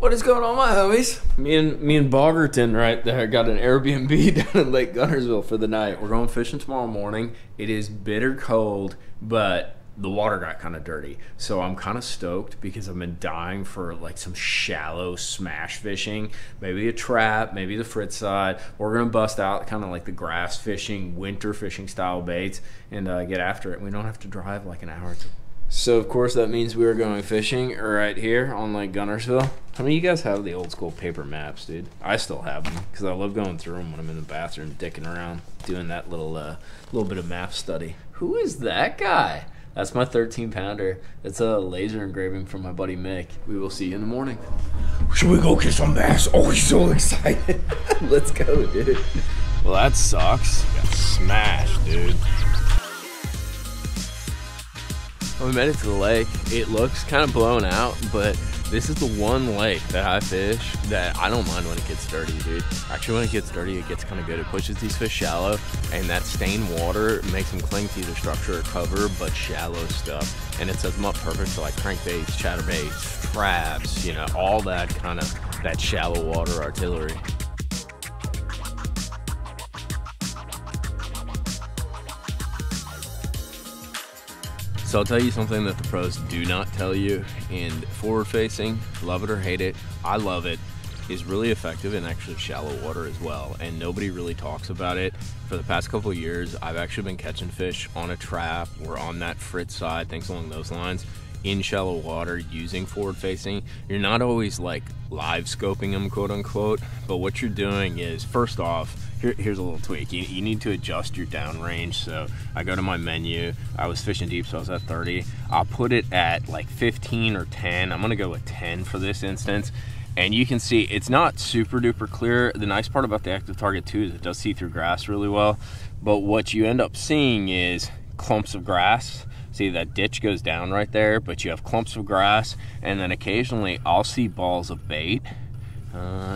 What is going on, my homies? Me and Boggerton right there got an Airbnb down in Lake Guntersville for the night. We're going fishing tomorrow morning. It is bitter cold, but the water got kind of dirty. So I'm kind of stoked because I've been dying for like some shallow smash fishing. Maybe a trap, maybe the frit side. We're going to bust out kind of like the grass fishing, winter fishing style baits and get after it. We don't have to drive like an hour to. So, of course, that means we are going fishing right here on Lake Guntersville. How many of you guys have the old school paper maps, dude? I still have them because I love going through them when I'm in the bathroom, dicking around, doing that little bit of map study. Who is that guy? That's my 13-pounder. It's a laser engraving from my buddy Mick. We will see you in the morning. Should we go get some bass? Oh, he's so excited. Let's go, dude. Well, that sucks. Got smashed, dude. We made it to the lake. It looks kind of blown out, but this is the one lake that I fish that I don't mind when it gets dirty, dude. Actually, when it gets dirty, it gets kind of good. It pushes these fish shallow, and that stained water makes them cling to either structure or cover, but shallow stuff. And it sets them up perfect for like crankbaits, chatterbaits, traps, you know, all that kind of that shallow water artillery. So I'll tell you something that the pros do not tell you, and forward facing, love it or hate it, I love it, is really effective in actually shallow water as well, and nobody really talks about it. For the past couple of years, I've actually been catching fish on a trap or on that frit side, things along those lines, in shallow water using forward facing. You're not always like live scoping them, quote unquote, but what you're doing is, first off, here's a little tweak. You need to adjust your downrange. So I go to my menu. I was fishing deep, so I was at 30. I'll put it at like 15 or 10. I'm gonna go with 10 for this instance. And you can see it's not super duper clear. The nice part about the active target too is it does see through grass really well. But what you end up seeing is clumps of grass. See, that ditch goes down right there, but you have clumps of grass, and then occasionally I'll see balls of bait.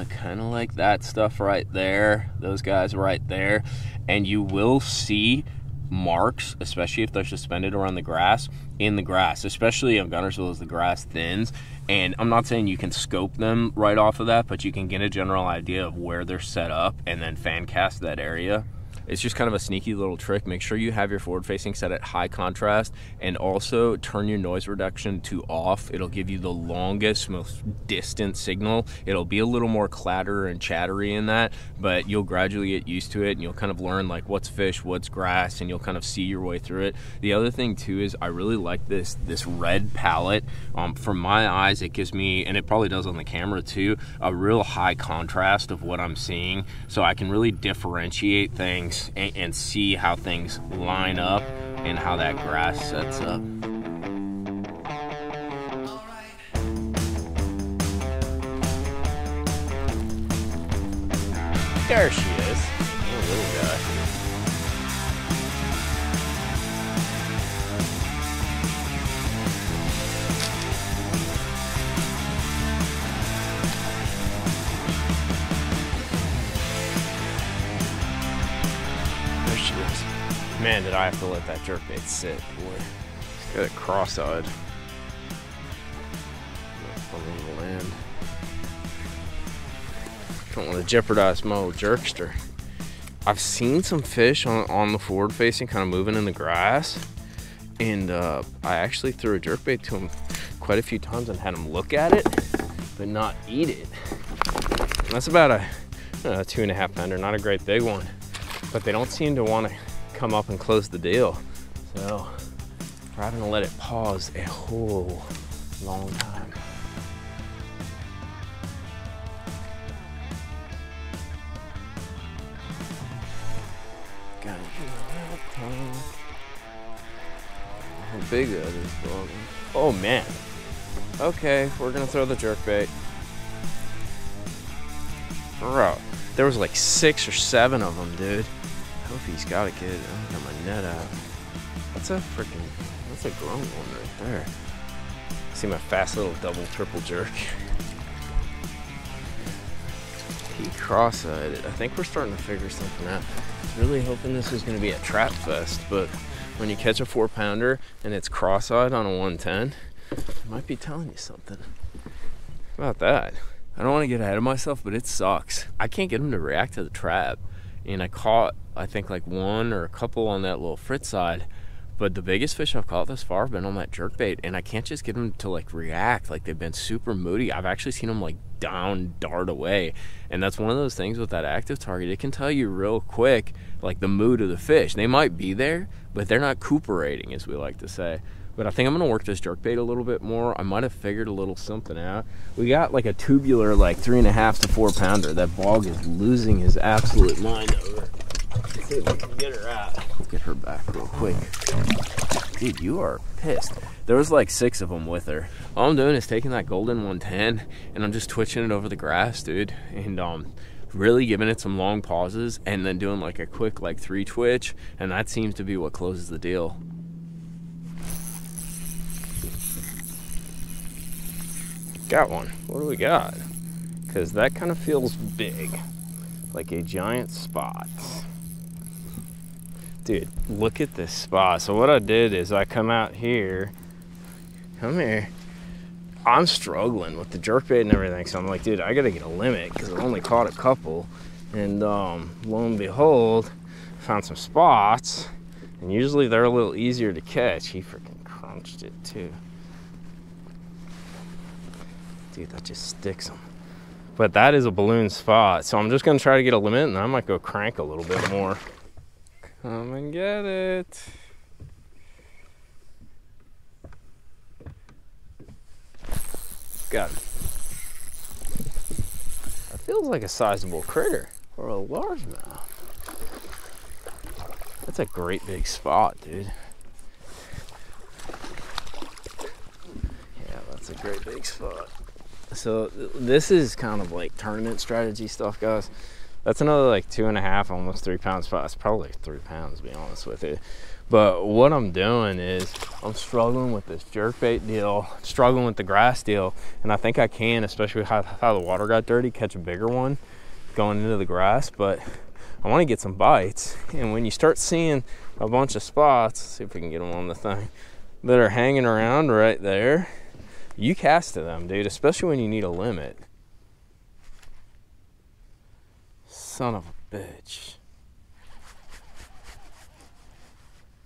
Kind of like that stuff right there, those guys right there, and you will see marks, especially if they're suspended around the grass, in the grass, especially in Guntersville as the grass thins. And I'm not saying you can scope them right off of that, but you can get a general idea of where they're set up and then fan cast that area. It's just kind of a sneaky little trick. Make sure you have your forward facing set at high contrast, and also turn your noise reduction to off. It'll give you the longest, most distant signal. It'll be a little more clatter and chattery in that, but you'll gradually get used to it, and you'll kind of learn like what's fish, what's grass, and you'll kind of see your way through it. The other thing too is I really like this red palette. From my eyes, it gives me, and it probably does on the camera too, a real high contrast of what I'm seeing, so I can really differentiate things and see how things line up and how that grass sets up. There she is. Oh, little guy. Man, did I have to let that jerkbait sit, boy. It's got it cross-eyed. Fun little land. Don't want to jeopardize my old jerkster. I've seen some fish on the forward facing kind of moving in the grass, and I actually threw a jerkbait to him quite a few times and had him look at it, but not eat it. And that's about a 2.5 pounder, not a great big one, but they don't seem to want to come up and close the deal. So we're having to let it pause a whole long time. Gotta get how big that is, dog. Oh man. Okay, we're gonna throw the jerkbait. Bro, there was like 6 or 7 of them, dude. I hope he's got a kid. I got my net out. That's a grown one right there. See my fast little double, triple jerk. He cross-eyed it. I think we're starting to figure something out. I was really hoping this was going to be a trap fest, but when you catch a 4-pounder and it's cross-eyed on a 110, it might be telling you something. How about that? I don't want to get ahead of myself, but it sucks. I can't get them to react to the trap. And I caught, I think, like one or a couple on that little frit side. But the biggest fish I've caught thus far have been on that jerkbait, and I can't just get them to like react. Like, they've been super moody. I've actually seen them like dart away, and that's one of those things with that active target. It can tell you real quick like the mood of the fish. They might be there, but they're not cooperating, as we like to say. But I think I'm gonna work this jerkbait a little bit more. I might have figured a little something out. We got like a tubular, like 3.5 to 4 pounder. That bog is losing his absolute mind over. Let's see if we can get her out. Get her back real quick. Dude, you are pissed. There was like 6 of them with her. All I'm doing is taking that golden 110 and I'm just twitching it over the grass, dude. And really giving it some long pauses and then doing like a quick like 3 twitch, and that seems to be what closes the deal. Got one. What do we got? Because that kind of feels big, like a giant spot. Dude, look at this spot. So what I did is I come out here. Come here. I'm struggling with the jerkbait and everything, so I'm like, dude, I gotta get a limit because I only caught a couple. And lo and behold, found some spots, and usually they're a little easier to catch. He freaking crunched it too. Dude, that just sticks them. But that is a balloon spot, so I'm just gonna try to get a limit, and I might go crank a little bit more. Come and get it. Got him. That feels like a sizable critter or a largemouth. That's a great big spot, dude. Yeah, that's a great big spot. So this is kind of like tournament strategy stuff, guys. That's another like 2.5, almost 3 pound spot. It's probably 3 pounds, to be honest with you. But what I'm doing is I'm struggling with this jerkbait deal, struggling with the grass deal, and I think I can, especially how the water got dirty, catch a bigger one going into the grass. But I want to get some bites, and when you start seeing a bunch of spots, let's see if we can get them on the thing, that are hanging around right there, you cast to them, dude, especially when you need a limit. Son of a bitch.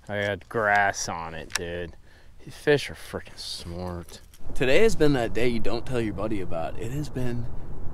I had grass on it, dude. These fish are freaking smart. Today has been that day you don't tell your buddy about. It has been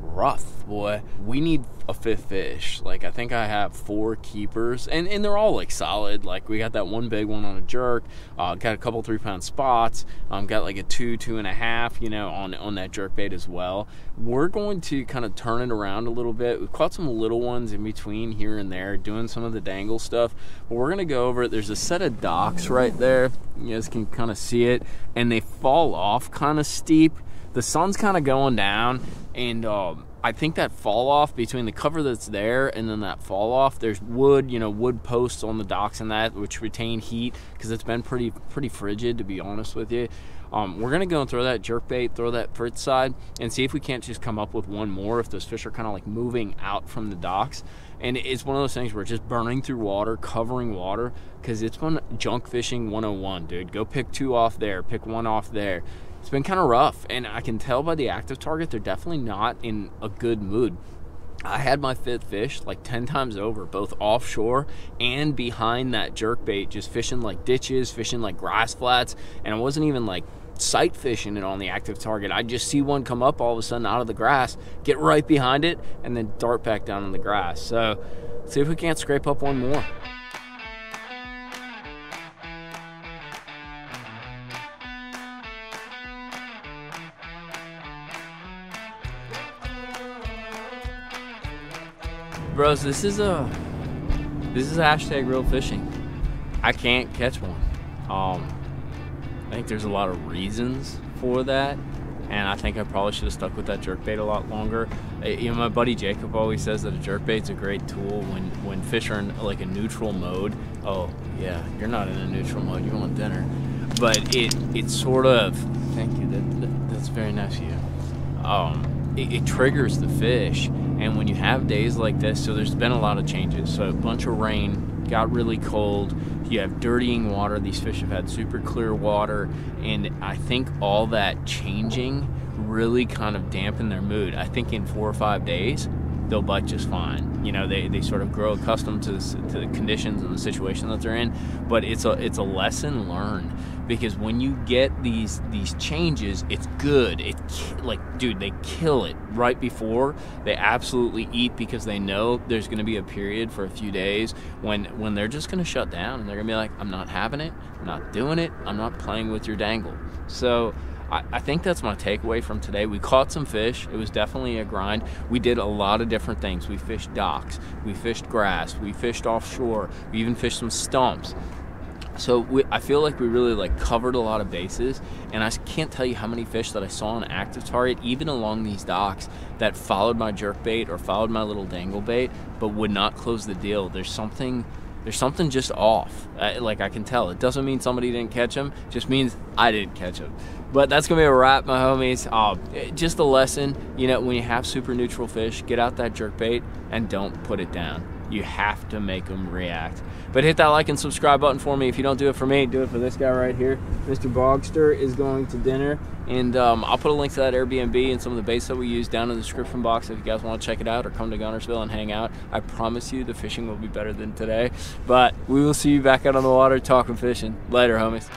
rough, boy. We need a 5th fish. Like, I think I have 4 keepers, and they're all like solid. Like, we got that one big one on a jerk, got a couple 3 pound spots, got like a 2.5, you know, on that jerk bait as well. We're going to kind of turn it around a little bit. We've caught some little ones in between here and there, doing some of the dangle stuff, but we're gonna go over it. There's a set of docks right there, you guys can kind of see it, and they fall off kind of steep. The sun's kind of going down, and I think that fall off between the cover that's there and then that fall off, there's wood, you know, wood posts on the docks and that, which retain heat because it's been pretty frigid, to be honest with you. We're gonna go and throw that jerkbait, throw that frit side, and see if we can't just come up with one more if those fish are kind of like moving out from the docks. And it's one of those things where it's just burning through water, covering water, because it's been junk fishing 101, dude. Go pick 2 off there, pick 1 off there. It's been kind of rough, and I can tell by the active target they're definitely not in a good mood. I had my 5th fish like 10 times over, both offshore and behind that jerkbait, just fishing like ditches, fishing like grass flats, and I wasn't even like sight fishing it on the active target. I just see one come up all of a sudden out of the grass, get right behind it, and then dart back down in the grass. So see if we can't scrape up one more. Bros, this is a hashtag real fishing. I can't catch one. I think there's a lot of reasons for that, and I think I probably should have stuck with that jerkbait a lot longer. You know, my buddy Jacob always says that a jerkbait's a great tool when fish are in like a neutral mode. Oh yeah, you're not in a neutral mode, you want dinner. But it sort of, thank you, that's very nice of you. It triggers the fish. And when you have days like this, so there's been a lot of changes. So a bunch of rain, got really cold, you have dirtying water. These fish have had super clear water, and I think all that changing really kind of dampen their mood. I think in 4 or 5 days, they'll bite just fine. You know, they sort of grow accustomed to the conditions and the situation that they're in. But it's a lesson learned, because when you get these changes, it's good. Dude, they kill it right before they absolutely eat, because they know there's going to be a period for a few days when they're just going to shut down, and they're going to be like, I'm not having it, I'm not doing it, I'm not playing with your dangle. So I think that's my takeaway from today. We caught some fish. It was definitely a grind. We did a lot of different things. We fished docks, we fished grass, we fished offshore, we even fished some stumps. So I feel like we really covered a lot of bases, and I can't tell you how many fish that I saw on active target, even along these docks, that followed my jerkbait or followed my little dangle bait, but would not close the deal. There's something just off. I can tell. It doesn't mean somebody didn't catch them, it just means I didn't catch them. But that's gonna be a wrap, my homies. Just a lesson, you know, when you have super neutral fish, get out that jerkbait and don't put it down. You have to make them react. But hit that like and subscribe button for me. If you don't do it for me, do it for this guy right here. Mr. Bogster is going to dinner, and I'll put a link to that Airbnb and some of the baits that we use down in the description box if you guys want to check it out or come to Guntersville and hang out. I promise you the fishing will be better than today. But we will see you back out on the water talking fishing. Later, homies.